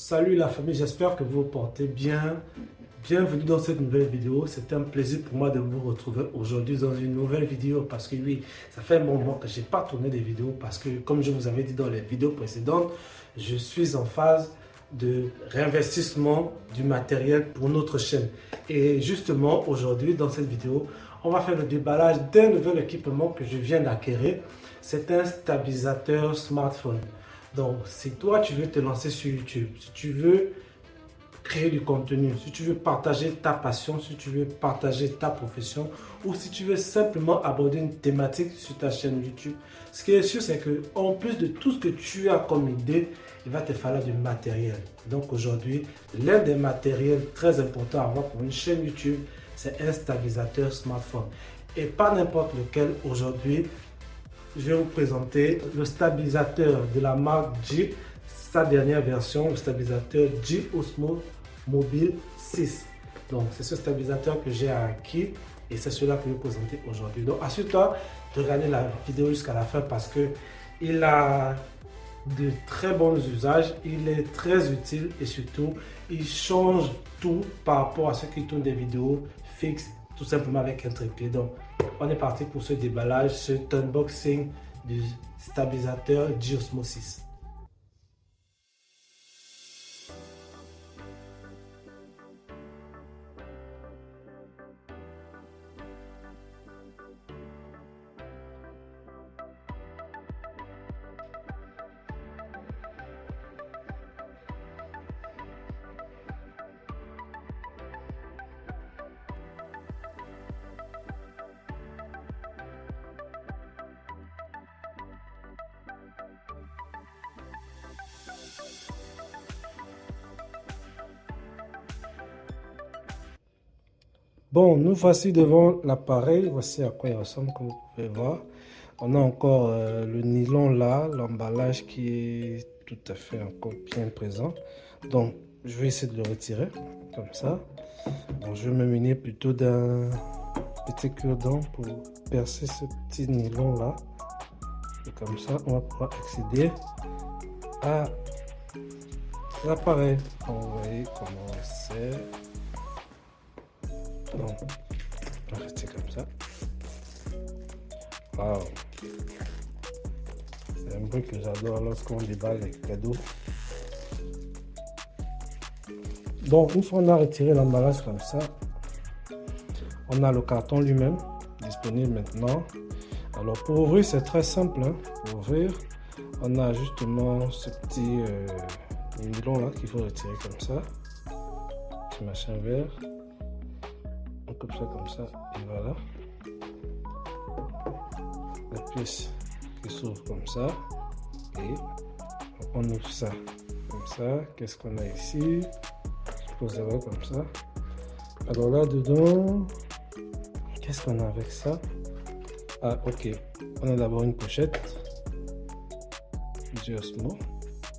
Salut la famille, j'espère que vous vous portez bien. Bienvenue dans cette nouvelle vidéo. C'est un plaisir pour moi de vous retrouver aujourd'hui dans une nouvelle vidéo parce que oui, ça fait un moment que je n'ai pas tourné des vidéos parce que comme je vous avais dit dans les vidéos précédentes, je suis en phase de réinvestissement du matériel pour notre chaîne. Et justement aujourd'hui dans cette vidéo, on va faire le déballage d'un nouvel équipement que je viens d'acquérir. C'est un stabilisateur smartphone. Donc, si toi, tu veux te lancer sur YouTube, si tu veux créer du contenu, si tu veux partager ta passion, si tu veux partager ta profession, ou si tu veux simplement aborder une thématique sur ta chaîne YouTube, ce qui est sûr, c'est que en plus de tout ce que tu as comme idée, il va te falloir du matériel. Donc aujourd'hui, l'un des matériels très importants à avoir pour une chaîne YouTube, c'est un stabilisateur smartphone. Et pas n'importe lequel aujourd'hui. Je vais vous présenter le stabilisateur de la marque G, sa dernière version, le stabilisateur G Osmo Mobile 6. Donc, c'est ce stabilisateur que j'ai acquis et c'est celui-là que je vais vous présenter aujourd'hui. Donc, assure-toi de regarder la vidéo jusqu'à la fin parce qu'il a de très bons usages, il est très utile et surtout, il change tout par rapport à ceux qui tournent des vidéos fixes, tout simplement avec un trépied. Donc, on est parti pour ce déballage, ce unboxing du stabilisateur G Osmo 6. Bon, nous voici devant l'appareil. Voici à quoi il ressemble, comme vous pouvez voir. On a encore le nylon là, l'emballage qui est tout à fait encore bien présent. Donc, je vais essayer de le retirer, comme ça. Bon, je vais me munir plutôt d'un petit cure-dent pour percer ce petit nylon là. Et comme ça, on va pouvoir accéder à l'appareil. Vous voyez comment c'est. Donc, on va rester comme ça. Waouh! C'est un bruit que j'adore lorsqu'on déballe les cadeaux. Donc, une fois on a retiré l'emballage comme ça, on a le carton lui-même disponible maintenant. Alors, pour ouvrir, c'est très simple. Hein. Pour ouvrir, on a justement ce petit nylon là qu'il faut retirer comme ça. Petit machin vert. On coupe ça comme ça et voilà. La pièce qui s'ouvre comme ça et on ouvre ça comme ça. Qu'est-ce qu'on a ici? Je pose d'abord comme ça. Alors là dedans, qu'est-ce qu'on a avec ça? Ah ok, on a d'abord une pochette du Osmo.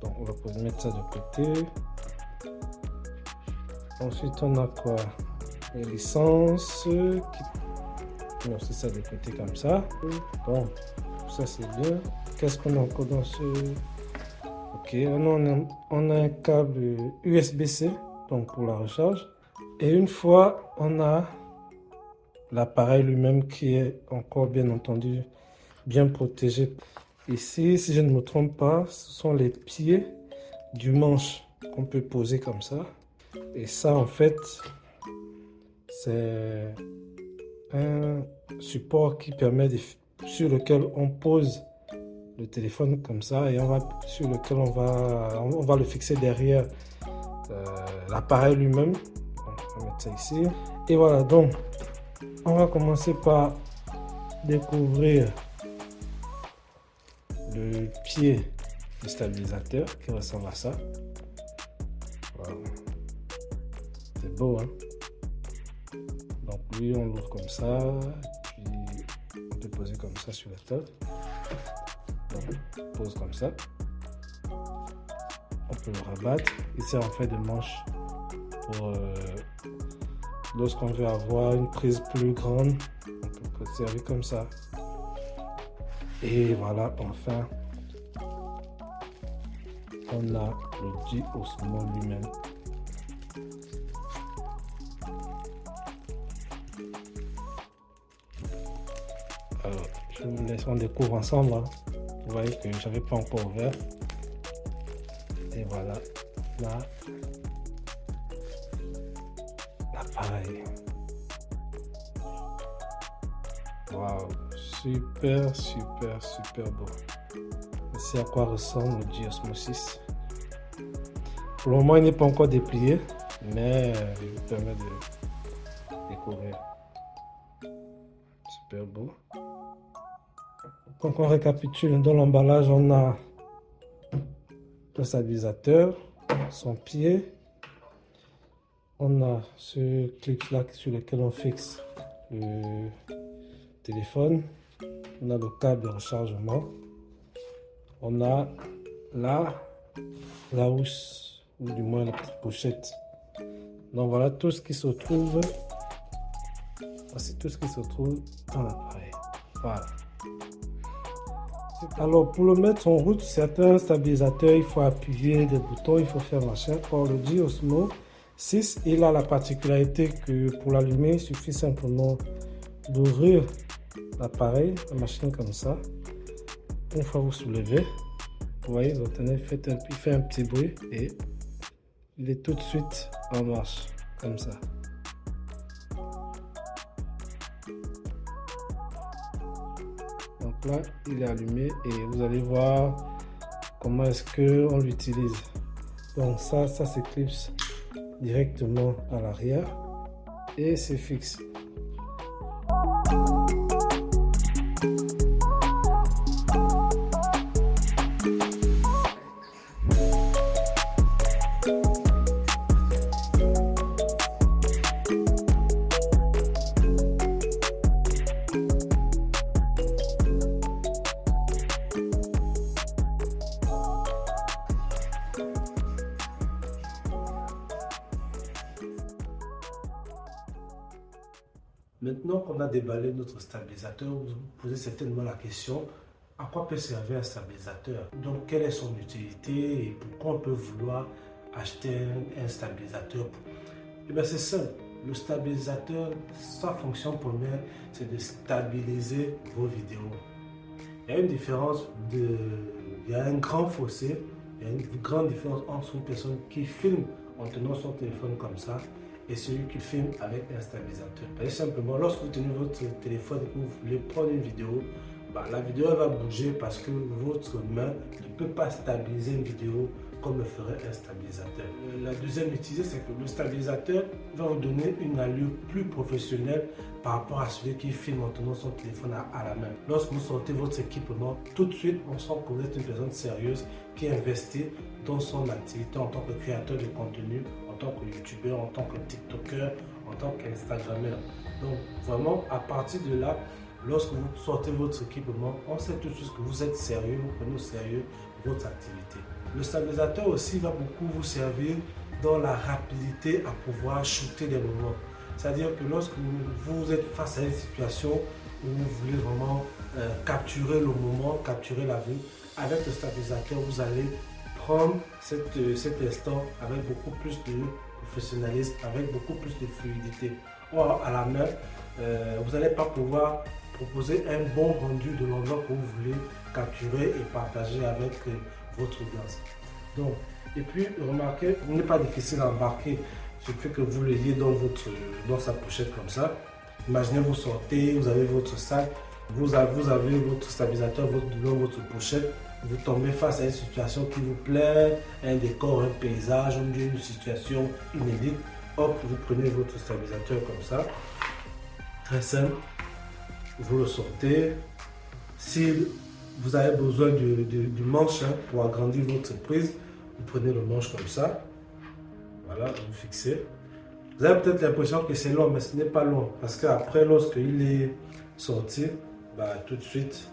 Donc on va mettre ça de côté. Ensuite on a quoi? Les licences qui c'est ça de côté comme ça. Bon, ça c'est bien. Qu'est-ce qu'on a encore dans ce... Ok, on a un câble USB-C, donc pour la recharge. Et une fois, on a l'appareil lui-même qui est encore bien entendu bien protégé. Ici, si je ne me trompe pas, ce sont les pieds du manche qu'on peut poser comme ça. Et ça, en fait, c'est un support qui permet sur lequel on pose le téléphone comme ça et sur lequel on va le fixer derrière l'appareil lui-même. On va mettre ça ici. Et voilà, donc on va commencer par découvrir le pied du stabilisateur qui ressemble à ça. Wow. C'est beau, hein? Donc lui, on l'ouvre comme ça, puis on peut poser comme ça sur la table. Donc, on pose comme ça. On peut le rabattre. Il sert en fait de manche pour lorsqu'on veut avoir une prise plus grande, on peut servir comme ça. Et voilà, enfin, on a le G Osmo lui-même. Alors, je vous laisse, on découvre ensemble. Hein. Vous voyez que j'avais pas encore ouvert. Et voilà, là, l'appareil. Waouh, super, super, super beau. Voici à quoi ressemble le G Osmo 6. Pour le moment, il n'est pas encore déplié, mais il vous permet de découvrir. Super beau. Donc on récapitule, dans l'emballage on a le stabilisateur, son pied, on a ce clip là sur lequel on fixe le téléphone, on a le câble de rechargement, on a la housse ou du moins la petite pochette. Donc voilà tout ce qui se trouve, voici tout ce qui se trouve dans l'appareil. Voilà. Alors pour le mettre en route, certains stabilisateurs, il faut appuyer des boutons, il faut faire machin. Or le G Osmo 6, il a la particularité que pour l'allumer, il suffit simplement d'ouvrir l'appareil, la machine comme ça. Une fois vous soulevez, vous voyez, vous entendez, il fait un petit bruit et il est tout de suite en marche, comme ça. Donc là, il est allumé et vous allez voir comment est-ce qu'on l'utilise. Donc ça s'éclipse directement à l'arrière et c'est fixe. Maintenant qu'on a déballé notre stabilisateur, vous vous posez certainement la question, à quoi peut servir un stabilisateur? Donc, quelle est son utilité et pourquoi on peut vouloir acheter un stabilisateur? Eh bien, c'est simple. Le stabilisateur, sa fonction première, c'est de stabiliser vos vidéos. Il y a une différence, il y a un grand fossé, il y a une grande différence entre une personne qui filme en tenant son téléphone comme ça et celui qui filme avec un stabilisateur. Et simplement, lorsque vous tenez votre téléphone et que vous voulez prendre une vidéo, la vidéo va bouger parce que votre main ne peut pas stabiliser une vidéo comme le ferait un stabilisateur. La deuxième utilité, c'est que le stabilisateur va vous donner une allure plus professionnelle par rapport à celui qui filme en tenant son téléphone à la main. Lorsque vous sortez votre équipement, tout de suite, on sent que vous êtes une personne sérieuse qui investit dans son activité en tant que créateur de contenu, en tant que youtubeur, en tant que tiktoker, en tant qu'instagrammeur. Donc vraiment, à partir de là, lorsque vous sortez votre équipement, on sait tout de suite que vous êtes sérieux, vous prenez au sérieux votre activité. Le stabilisateur aussi va beaucoup vous servir dans la rapidité à pouvoir shooter des moments. C'est-à-dire que lorsque vous êtes face à une situation où vous voulez vraiment capturer le moment, capturer la vue, avec le stabilisateur, vous allez prendre cet instant avec beaucoup plus de professionnalisme, avec beaucoup plus de fluidité. Or, à la main, vous n'allez pas pouvoir proposer un bon rendu de l'endroit que vous voulez capturer et partager avec votre audience. Donc, et puis, remarquez, il n'est pas difficile à embarquer. Il suffit que vous le liez dans sa pochette comme ça. Imaginez, vous sortez, vous avez votre sac, vous avez votre stabilisateur dans votre pochette. Vous tombez face à une situation qui vous plaît, un décor, un paysage, une situation inédite. Hop, vous prenez votre stabilisateur comme ça. Très simple. Vous le sortez. Si vous avez besoin du manche pour agrandir votre prise, vous prenez le manche comme ça. Voilà, vous fixez. Vous avez peut-être l'impression que c'est long, mais ce n'est pas long. Parce qu'après, lorsqu'il est sorti, tout de suite,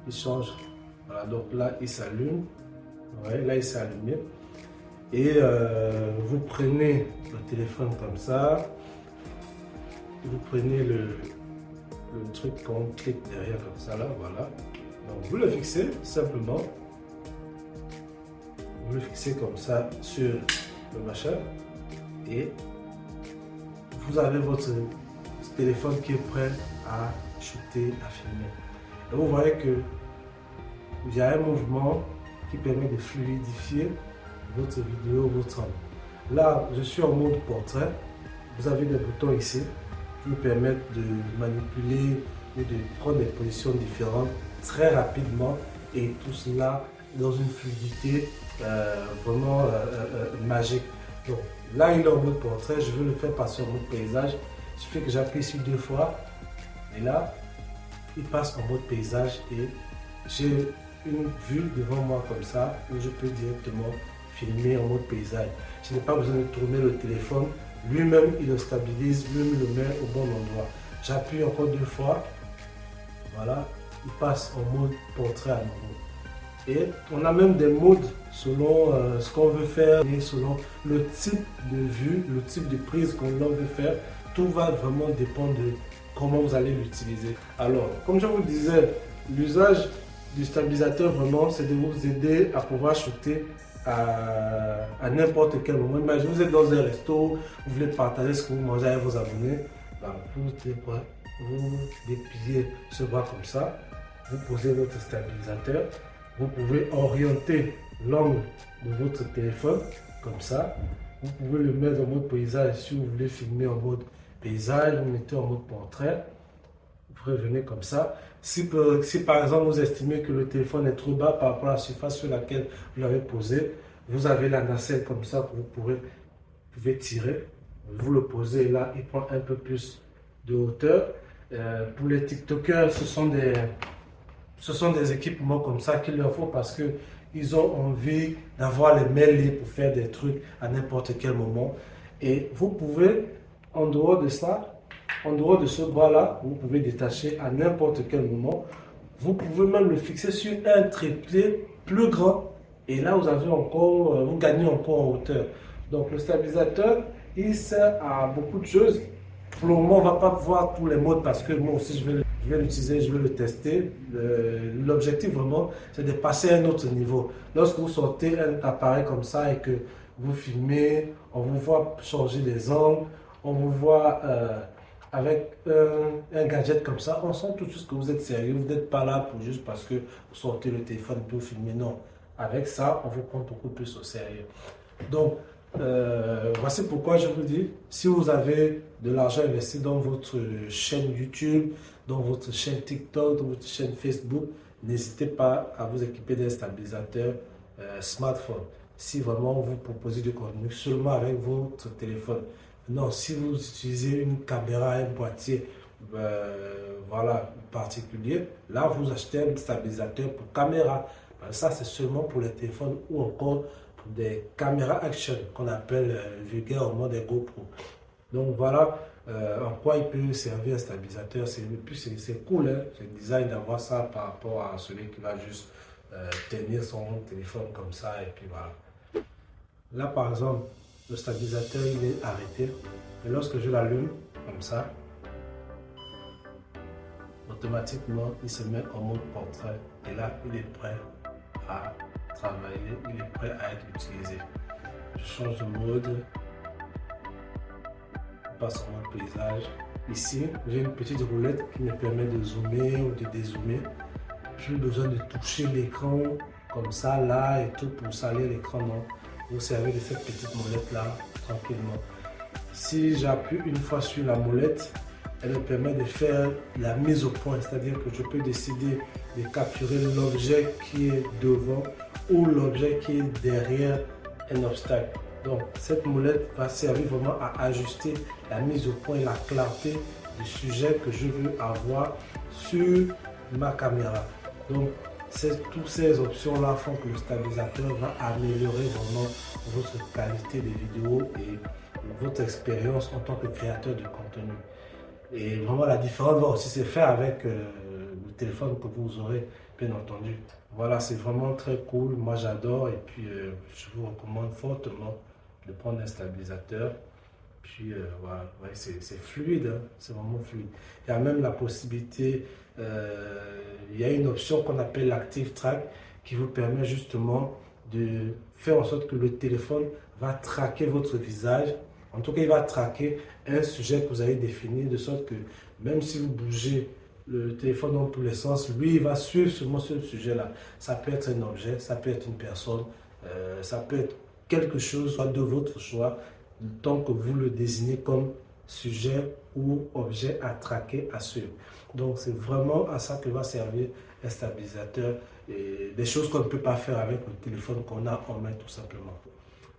il change. Voilà, donc là, il s'allume. Ouais, là, il s'est allumé. Et vous prenez le téléphone comme ça. Vous prenez le truc qu'on clique derrière comme ça, là, voilà. Donc, vous le fixez simplement. vous le fixez comme ça sur le machin et vous avez votre téléphone qui est prêt à shooter, à filmer. Et vous voyez que il y a un mouvement qui permet de fluidifier votre vidéo, votre âme. Là, je suis en mode portrait. Vous avez des boutons ici qui vous permettent de manipuler ou de prendre des positions différentes très rapidement et tout cela dans une fluidité vraiment magique. Donc là, il est en mode portrait. Je veux le faire passer en mode paysage. Il suffit que j'appuie ici 2 fois et là, il passe en mode paysage et j'ai une vue devant moi comme ça où je peux directement filmer en mode paysage. Je n'ai pas besoin de tourner le téléphone. Lui-même, il le stabilise, lui-même le met au bon endroit. J'appuie encore 2 fois. Voilà, il passe en mode portrait à nouveau. Et on a même des modes selon ce qu'on veut faire et selon le type de vue, le type de prise qu'on veut faire. Tout va vraiment dépendre de comment vous allez l'utiliser. Alors, comme je vous disais, l'usage du stabilisateur vraiment, c'est de vous aider à pouvoir shooter à n'importe quel moment. Imaginez, vous êtes dans un resto, vous voulez partager ce que vous mangez avec vos abonnés. Vous dépliez ce bras comme ça, vous posez votre stabilisateur, vous pouvez orienter l'angle de votre téléphone comme ça. Vous pouvez le mettre en mode paysage si vous voulez filmer en mode paysage, vous mettez en mode portrait. Vous pouvez venir comme ça. Si par exemple vous estimez que le téléphone est trop bas par rapport à la surface sur laquelle vous l'avez posé, vous avez la nacelle comme ça que vous pouvez tirer. Vous le posez là, il prend un peu plus de hauteur. Pour les TikTokers, ce sont des équipements comme ça qu'il leur faut parce qu'ils ont envie d'avoir les mains libres pour faire des trucs à n'importe quel moment. Et vous pouvez, en dehors de ça, en dehors de ce bras-là, vous pouvez détacher à n'importe quel moment. Vous pouvez même le fixer sur un trépied plus grand. Et là, vous gagnez encore en hauteur. Donc, le stabilisateur, il sert à beaucoup de choses. Pour le moment, on ne va pas voir tous les modes parce que moi aussi, je vais l'utiliser, je vais le tester. L'objectif vraiment, c'est de passer à un autre niveau. Lorsque vous sortez un appareil comme ça et que vous filmez, on vous voit changer les angles, on vous voit avec un gadget comme ça, on sent tout de suite que vous êtes sérieux. Vous n'êtes pas là pour juste parce que vous sortez le téléphone pour filmer. Non, avec ça, on vous prend beaucoup plus au sérieux. Donc, voici pourquoi je vous dis, si vous avez de l'argent investi dans votre chaîne YouTube, dans votre chaîne TikTok, dans votre chaîne Facebook, n'hésitez pas à vous équiper d'un stabilisateur smartphone. Si vraiment vous proposez du contenu seulement avec votre téléphone. Non, si vous utilisez une caméra, un boîtier voilà, particulier, là vous achetez un stabilisateur pour caméra. Ça, c'est seulement pour les téléphones ou encore pour des caméras action qu'on appelle vulgairement des GoPro. Donc voilà en quoi il peut servir un stabilisateur. C'est cool, hein, c'est le design d'avoir ça par rapport à celui qui va juste tenir son téléphone comme ça et puis voilà. Là par exemple, le stabilisateur il est arrêté et lorsque je l'allume comme ça, automatiquement il se met en mode portrait et là il est prêt à travailler, il est prêt à être utilisé. Je change de mode, je passe en mode paysage. Ici, j'ai une petite roulette qui me permet de zoomer ou de dézoomer. Plus besoin de toucher l'écran comme ça, là et tout pour salir l'écran, non. Vous servez de cette petite molette là tranquillement. Si j'appuie une fois sur la molette, elle me permet de faire la mise au point, c'est-à-dire que je peux décider de capturer l'objet qui est devant ou l'objet qui est derrière un obstacle. Donc cette molette va servir vraiment à ajuster la mise au point et la clarté du sujet que je veux avoir sur ma caméra. Donc toutes ces options-là font que le stabilisateur va améliorer vraiment votre qualité de vidéo et votre expérience en tant que créateur de contenu. Et vraiment la différence va aussi se faire avec le téléphone que vous aurez bien entendu. Voilà, c'est vraiment très cool, moi j'adore et puis je vous recommande fortement de prendre un stabilisateur. Puis voilà, ouais, c'est fluide, hein, c'est vraiment fluide. Il y a même la possibilité, il y a une option qu'on appelle l'Active Track qui vous permet justement de faire en sorte que le téléphone va traquer votre visage. En tout cas, il va traquer un sujet que vous avez défini, de sorte que même si vous bougez le téléphone dans tous les sens, lui, il va suivre seulement ce sujet-là. Ça peut être un objet, ça peut être une personne, ça peut être quelque chose, soit de votre choix, tant que vous le désignez comme sujet ou objet à traquer, à suivre. Donc, c'est vraiment à ça que va servir un stabilisateur et des choses qu'on ne peut pas faire avec le téléphone qu'on a en main tout simplement.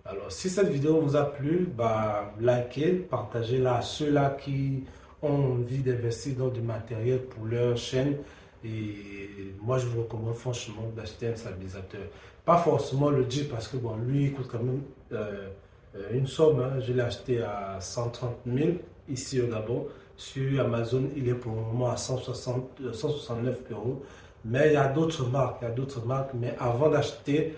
Alors, si cette vidéo vous a plu, bah, likez, partagez-la à ceux-là qui ont envie d'investir dans du matériel pour leur chaîne. Et moi, je vous recommande franchement d'acheter un stabilisateur. Pas forcément le Jeep parce que bon, lui, il coûte quand même une somme. Hein. Je l'ai acheté à 130 000 ici au Gabon. Sur Amazon, il est pour le moment à 169 euros. Mais il y a d'autres marques, Mais avant d'acheter,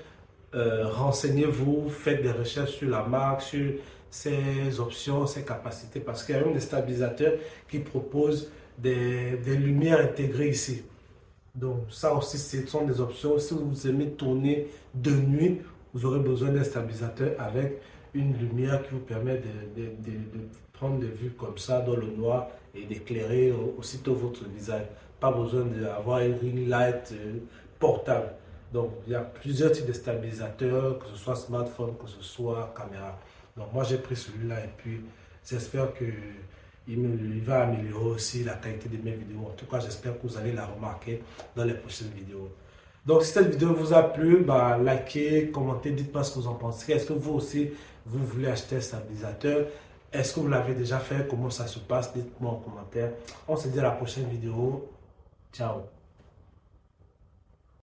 renseignez-vous, faites des recherches sur la marque, sur ses options, ses capacités, parce qu'il y a même des stabilisateurs qui proposent des lumières intégrées ici. Donc ça aussi, ce sont des options. Si vous aimez tourner de nuit, vous aurez besoin d'un stabilisateur avec une lumière qui vous permet de prendre des vues comme ça dans le noir et d'éclairer aussitôt votre visage. Pas besoin d'avoir une ring light portable. Donc, il y a plusieurs types de stabilisateurs, que ce soit smartphone, que ce soit caméra. Donc, moi, j'ai pris celui-là et puis j'espère qu'il va améliorer aussi la qualité de mes vidéos. En tout cas, j'espère que vous allez la remarquer dans les prochaines vidéos. Donc, si cette vidéo vous a plu, bah, likez, commentez, dites-moi ce que vous en pensez. Est-ce que vous aussi, vous voulez acheter un stabilisateur? Est-ce que vous l'avez déjà fait? Comment ça se passe? Dites-moi en commentaire. On se dit à la prochaine vidéo. Ciao.